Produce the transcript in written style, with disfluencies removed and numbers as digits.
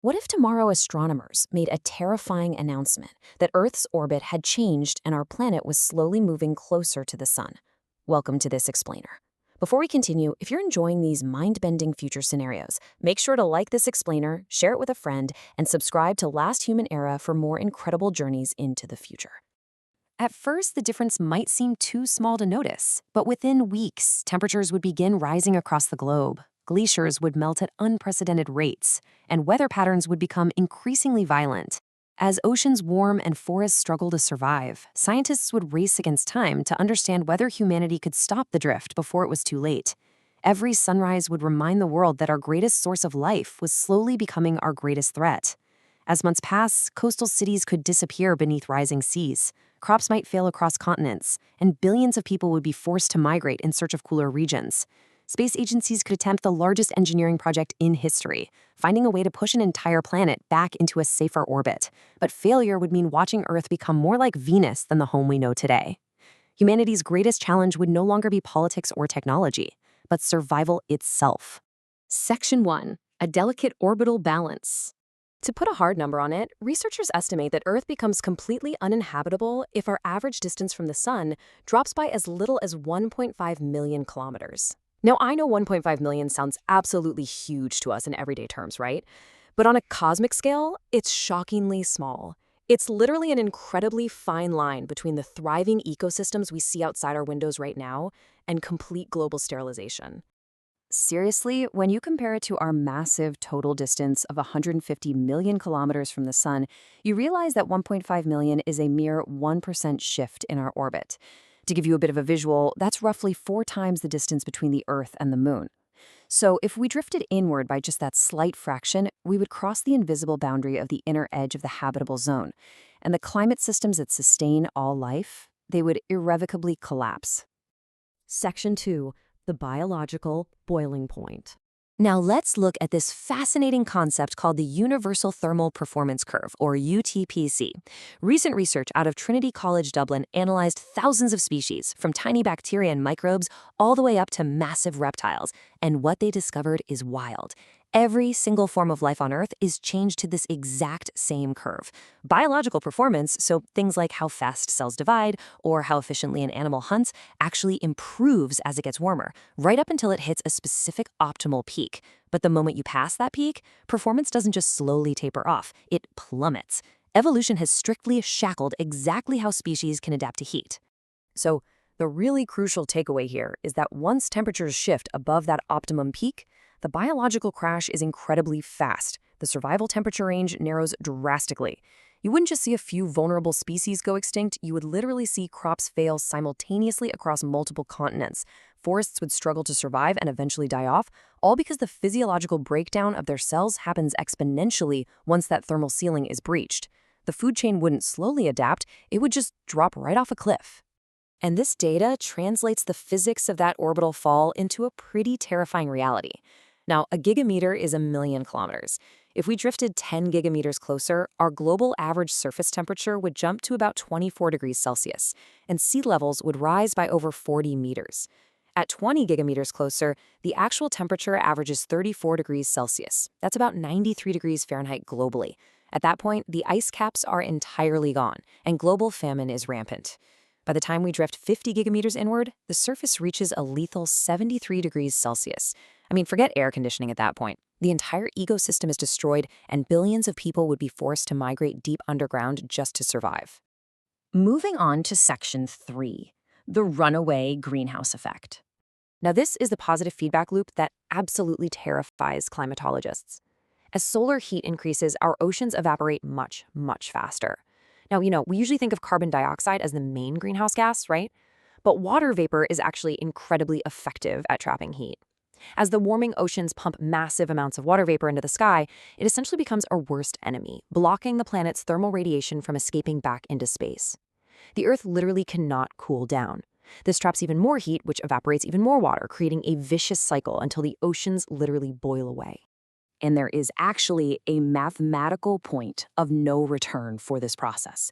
What if tomorrow astronomers made a terrifying announcement that Earth's orbit had changed and our planet was slowly moving closer to the sun? Welcome to this explainer. Before we continue, if you're enjoying these mind-bending future scenarios, make sure to like this explainer, share it with a friend, and subscribe to Last Human Era for more incredible journeys into the future. At first, the difference might seem too small to notice, but within weeks, temperatures would begin rising across the globe. Glaciers would melt at unprecedented rates, and weather patterns would become increasingly violent. As oceans warm and forests struggle to survive, scientists would race against time to understand whether humanity could stop the drift before it was too late. Every sunrise would remind the world that our greatest source of life was slowly becoming our greatest threat. As months pass, coastal cities could disappear beneath rising seas. Crops might fail across continents, and billions of people would be forced to migrate in search of cooler regions. Space agencies could attempt the largest engineering project in history, finding a way to push an entire planet back into a safer orbit. But failure would mean watching Earth become more like Venus than the home we know today. Humanity's greatest challenge would no longer be politics or technology, but survival itself. Section 1. A delicate orbital balance. To put a hard number on it, researchers estimate that Earth becomes completely uninhabitable if our average distance from the sun drops by as little as 1.5 million kilometers. Now, I know 1.5 million sounds absolutely huge to us in everyday terms, right? But on a cosmic scale, it's shockingly small. It's literally an incredibly fine line between the thriving ecosystems we see outside our windows right now and complete global sterilization. Seriously, when you compare it to our massive total distance of 150 million kilometers from the sun, you realize that 1.5 million is a mere 1% shift in our orbit. To give you a bit of a visual, that's roughly 4 times the distance between the Earth and the Moon. So if we drifted inward by just that slight fraction, we would cross the invisible boundary of the inner edge of the habitable zone. And the climate systems that sustain all life, they would irrevocably collapse. Section 2. The biological boiling point. Now let's look at this fascinating concept called the Universal Thermal Performance Curve, or UTPC. Recent research out of Trinity College Dublin analyzed thousands of species, from tiny bacteria and microbes all the way up to massive reptiles, and what they discovered is wild. Every single form of life on Earth is changed to this exact same curve. Biological performance, so things like how fast cells divide or how efficiently an animal hunts, actually improves as it gets warmer, right up until it hits a specific optimal peak. But the moment you pass that peak, performance doesn't just slowly taper off, it plummets. Evolution has strictly shackled exactly how species can adapt to heat. So, the really crucial takeaway here is that once temperatures shift above that optimum peak, the biological crash is incredibly fast. The survival temperature range narrows drastically. You wouldn't just see a few vulnerable species go extinct, you would literally see crops fail simultaneously across multiple continents. Forests would struggle to survive and eventually die off, all because the physiological breakdown of their cells happens exponentially once that thermal ceiling is breached. The food chain wouldn't slowly adapt, it would just drop right off a cliff. And this data translates the physics of that orbital fall into a pretty terrifying reality. Now, a gigameter is 1,000,000 kilometers. If we drifted 10 gigameters closer, our global average surface temperature would jump to about 24 degrees Celsius, and sea levels would rise by over 40 meters. At 20 gigameters closer, the actual temperature averages 34 degrees Celsius. That's about 93 degrees Fahrenheit globally. At that point, the ice caps are entirely gone, and global famine is rampant. By the time we drift 50 gigameters inward, the surface reaches a lethal 73 degrees Celsius. I mean, forget air conditioning at that point. The entire ecosystem is destroyed, and billions of people would be forced to migrate deep underground just to survive. Moving on to Section 3, the runaway greenhouse effect. Now, this is the positive feedback loop that absolutely terrifies climatologists. As solar heat increases, our oceans evaporate much, much faster. Now, we usually think of carbon dioxide as the main greenhouse gas, right? But water vapor is actually incredibly effective at trapping heat. As the warming oceans pump massive amounts of water vapor into the sky, it essentially becomes our worst enemy, blocking the planet's thermal radiation from escaping back into space. The Earth literally cannot cool down. This traps even more heat, which evaporates even more water, creating a vicious cycle until the oceans literally boil away. And there is actually a mathematical point of no return for this process.